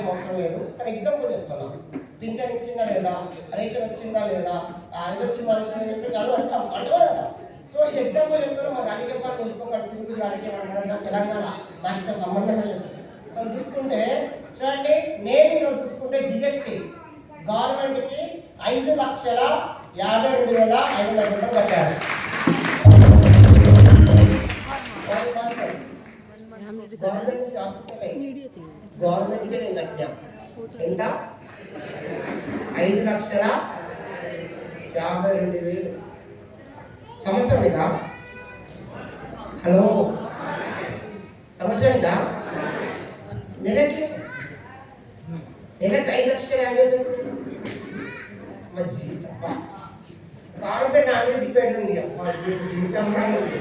అవసరం లేదు. కానీ ఎగ్జాంపుల్ చెప్తున్నా, పింఛన్ ఇచ్చిందా లేదా, రేషన్ వచ్చిందా లేదా, ఇది వచ్చిందా వచ్చిందని చెప్పి చాలు అంటాం అంటవా కదా. సో ఇది ఎగ్జాంపుల్ చెప్తున్నా. మా రాజకీయ పార్టీ వెళ్ళిపోతాడు, సింగిల్ రాజకీయం అంటున్నాడు తెలంగాణ, నాకు ఇక్కడ సంబంధమే లేదు. సో చూసుకుంటే చూడండి, నేను ఈరోజు చూసుకుంటే జిఎస్టీ గవర్నమెంట్కి 5,52,500 కట్టారు. గవర్నమెంట్ నుంచి ఆశించలేదు, గవర్నమెంట్కి నేను కట్టినా. ఎంత? 5,52,000 సంవత్సరానికా? హలో, సంవత్సరానికా? నెలకి 5,50,000. మా జీవితం గవర్నమెంట్ నా మీద డిపెండ్ ఉంది. జీవితం కూడా ఉంది.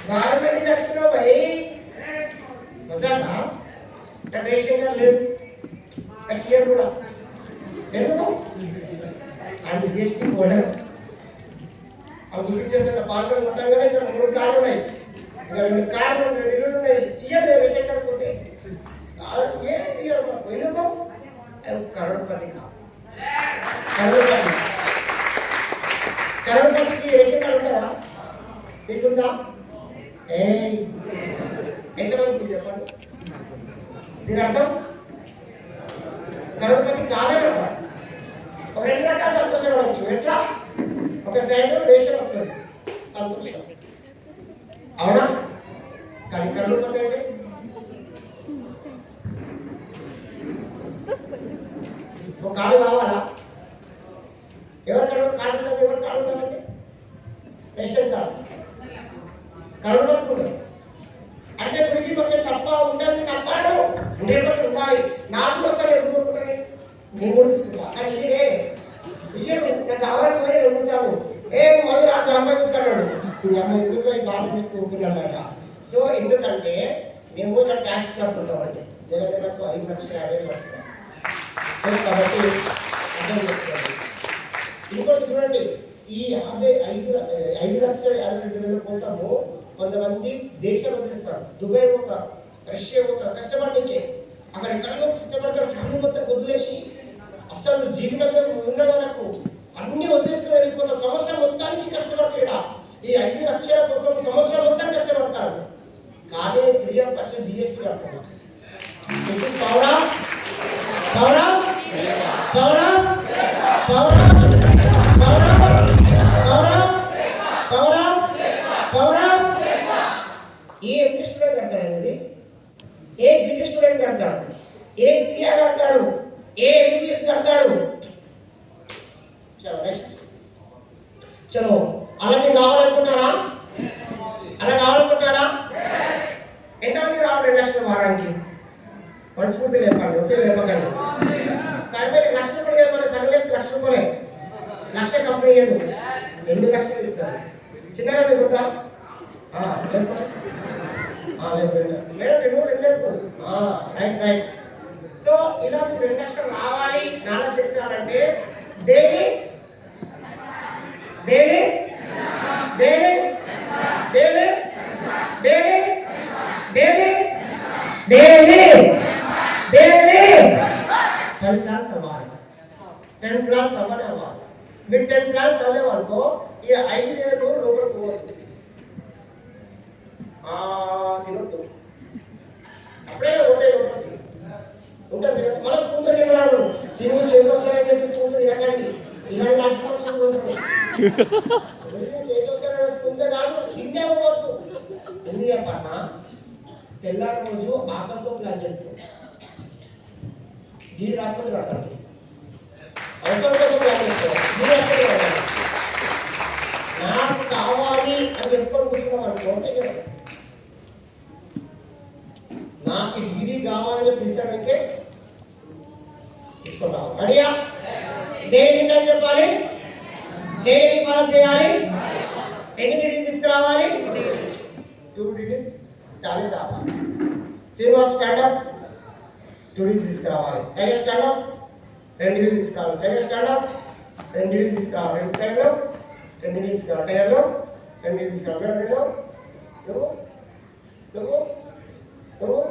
గవర్నమెంట్ కడుతున్నావు భయ్, మజాగా రేషన్ కార్డు లేదు, క్లియర్ కూడా. ఎందుకు? అది జిఎస్టీ ఓడర్ అవి చూపించేస్తున్న పాల్గొని ఉంటాం కదా. ఇక్కడ 3 కార్లు ఉన్నాయి, ఇంకా 2 కార్లు 2 ఇళ్ళు ఉన్నాయి. ఇయ్యడు రేషన్ కార్డు పోతే ఎందుకు? కరోడ్పతి కాదు, కరోడ్పతికి రేషన్ కార్డు ఉంటుందా? మీకుందా? ఎంతమంది చెప్పండి. దీని అర్థం కరోడ్పతి కాదని అర్థం. ఒక 2 రకాల సంతోషం అవ్వచ్చు. ఎట్లా? ఒక సైడ్ రేషన్ వస్తుంది, సంతోషం, అవునా? కానీ కరోడ్పతి అయితే ఒక కార్డు కావాలా? ఎవరికైనా కార్డు ఉండదు. ఎవరు కార్డు ఉండదండి? Ration card. కరోడ్పతి ఉండదు. అంటే గురించి పక్కన తప్ప ఉంటుంది, తప్పదు 100% ఉండాలి. నాకు వస్తాను ఎదుర్కొంటున్నాను, నేను కూడా తీసుకుంటా. కానీ ఇదే ఇయ్యడు. నాకు కావాలని పోయి 2 సార్లు మళ్ళీ రాత్రి అమ్మాయి చూసుకున్నాడు. ఈ అమ్మాయి ఎందుకు బాధ కోరుకున్నమాట. సో ఎందుకంటే మేము ఇక్కడ ట్యాక్స్ కడుతుంటామండి. జగన్కు 5,50,000 కడుతున్నాం. సో కాబట్టి అర్థం చేసుకోండి. ఇంకోటి చూడండి, ఈ 5,50,000 కోసము కొంతమంది దేశాలు వదిలేస్తారు, దుబాయ్ పోతారు, రష్యా పోతారు కష్టపడడానికి. అక్కడ ఎక్కడో కష్టపడతారు, ఫ్యామిలీ మొత్తం వదిలేసి అసలు జీవితంలో ఉన్నదనకు అన్ని వదిలేసుకుని వెళ్ళిపోతారు. సంవత్సరం మొత్తానికి కష్టపడతాడు. ఈ 5,00,000 కోసం సంవత్సరం మొత్తం కష్టపడతారు. కానీ ఫ్రీ ఆఫ్ కాస్ట్ జిఎస్టీ కడతారు. ఏ ఎంపీ స్టూడెంట్ కడతాడు అనేది? ఏ బీటీ స్టూడెంట్ కడతాడు? ఏ సిఆ కడతాడు? ఏ ఎంబీబీఎస్ కడతాడు? చలో నెక్స్ట్. చలో అలాగే కావాలనుకుంటారా? అలా కావాలనుకుంటారా? ఎంతమంది రావాలి 2 లక్షల వారానికి? మనస్ఫూర్తి లేపండి, ఒకే లేపకండి. సర్వే 1 లక్ష రూపాయలు మన సర్వే 1 లక్ష రూపాయలే. 1 లక్ష కంపెనీ లేదు, 8 లక్షలు ఇస్తారు. చిన్నగా మీకు వద్దా? రైట్. సో ఇలా మీకు 2 లక్షలు రావాలి. నాన్న చేస్తారంటే daily daily daily daily daily daily daily daily 10 class అవ్వాలి, 10 క్లాస్ అవ్వాలి. మీరు 10 క్లాస్ అవ్వలేమనుకో ఈ 5 ఏళ్ళు లోపల పోవద్దు, తినొద్దు. అప్పుడే పోతాయి లోపలికి ఉంటుంది. మన స్పూన్ తినరాడు, సినిమా చేతొద్దని చెప్పి స్పూన్ తినకండి. ఇలాంటి రాజపక్షులు ఉంటారు. చేతొద్దని స్పూన్తో కాదు, ఇండియా పోవద్దు. ఎందుకు చెప్పన్నా? తెల్లారి రోజు ఆకలితో ప్లాన్ చెప్తాం. దీని రాకపోతే పడతాడు, అవసరం కోసం ప్లాన్ చెప్తాం. నాకు కావాలి అని చెప్పుకొని కూర్చున్నాం అనుకోండి. నాకు డిగ్రీ కావాలని డిసైడ్ అయితే తీసుకుంటాం. రెడీయా? దేని చెప్పాలి, దేని ఫాలో చేయాలి, ఎన్ని డిగ్రీ తీసుకురావాలి? 2 డిగ్రీస్ టాలెంట్ రావాలి. సినిమా స్టాండప్ 2 డిగ్రీ తీసుకురావాలి. టైగర్ స్టాండప్ 2 డిగ్రీ తీసుకురావాలి. టైగర్ స్టాండప్ 2 డిగ్రీ తీసుకురావాలి. టైగర్లో 2 డిగ్రీ తీసుకురావాలి. టైగర్లో 2 డిగ్రీ తీసుకురావాలి. మేడం నువ్వు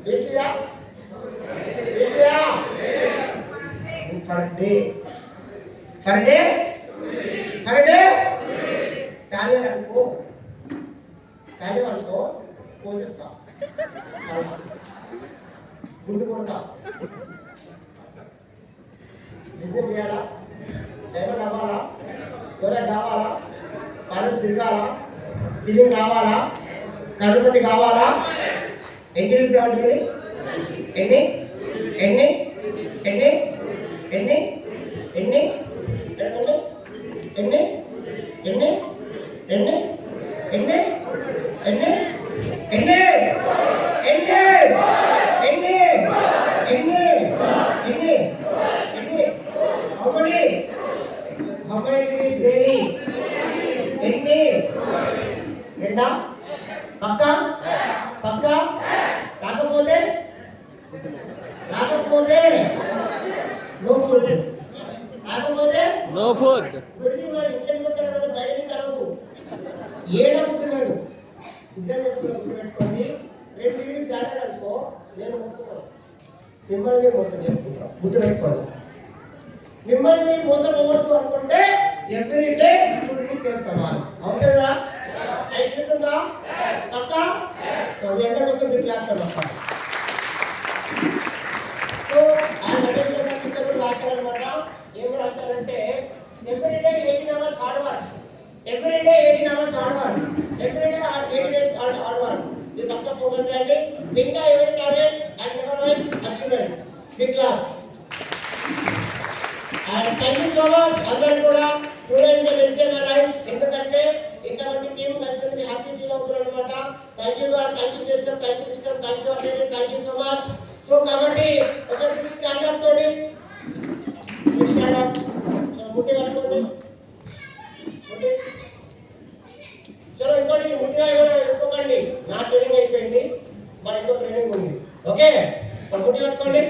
వీక్లీయా ఫర్ డే అనుకో పోసేస్తా గుండు కొడతా బిజినెస్ చేయాలా డైమండ్ అవ్వాలా ఎవరైనా కావాలా కాలేజ్ తిరగాలా సీలింగ్ కావాలా కరుపతి కావాలా ఎంగిలీస్ కావాలి ఎన్ని ఎన్ని ఎన్ని ఎన్ని ఎన్ని ఎన్ని ఎన్ని ఎన్ని ఎన్ని ఎన్ని ఎన్ని ఎన్ని ఎన్ని ఎన్ని ఎన్ని ఎన్ని ఎన్ని how many degrees daily ఎన్ని రెండా పక్క పక్క రాకపోతే నో ఫుడ్ రాకపోతే నో ఫుడ్ ఏడ ఫుడ్ లేదు ఇద్దరు పెట్టుకోండి 2 డిగ్రీస్ దాటారనుకో నేను మిమ్మల్ని మోసం చేసుకుంటాం గుర్తుపెట్టుకోండి మిమ్మల్ని మీరు మోసం అవ్వద్దు అనుకుంటే ఎవ్రీ డే 2 డిగ్రీస్ కేసు సమానం అవును కదా అయితుందా పక్క సో మీ అందరి కోసం మీరు క్లాస్ అన్నమాట సో ఆయన అదేవిధంగా పిల్లలు రాశారనమాట ఏమి రాశారంటే every day 18 hours hard work every day 18 hours hard work every day 8 days hard work ఇది పక్క ఫోకస్ చేయండి big every target and never wise achievements big class and thank you so much అందరూ కూడా today is the best day my life ఎందుకంటే ఇంత మంచి team కలిసినందుకు happy feel అవుతున్నాను అన్నమాట thank you god thank you system thank you అందరికీ థాంక్యూ సో మచ్ సో కాబట్టి ఒకసారి బిగ్ స్టాండ్ అప్ తోటి బిగ్ స్టాండ్ అప్ సో ముట్టి పట్టుకోండి చలో ఇంకోటి ముట్టిగా కూడా ఎత్తుకోకండి నా ట్రైనింగ్ అయిపోయింది మరి ఇంకో ట్రైనింగ్ ఉంది ఓకే సో ముట్టి పట్టుకోండి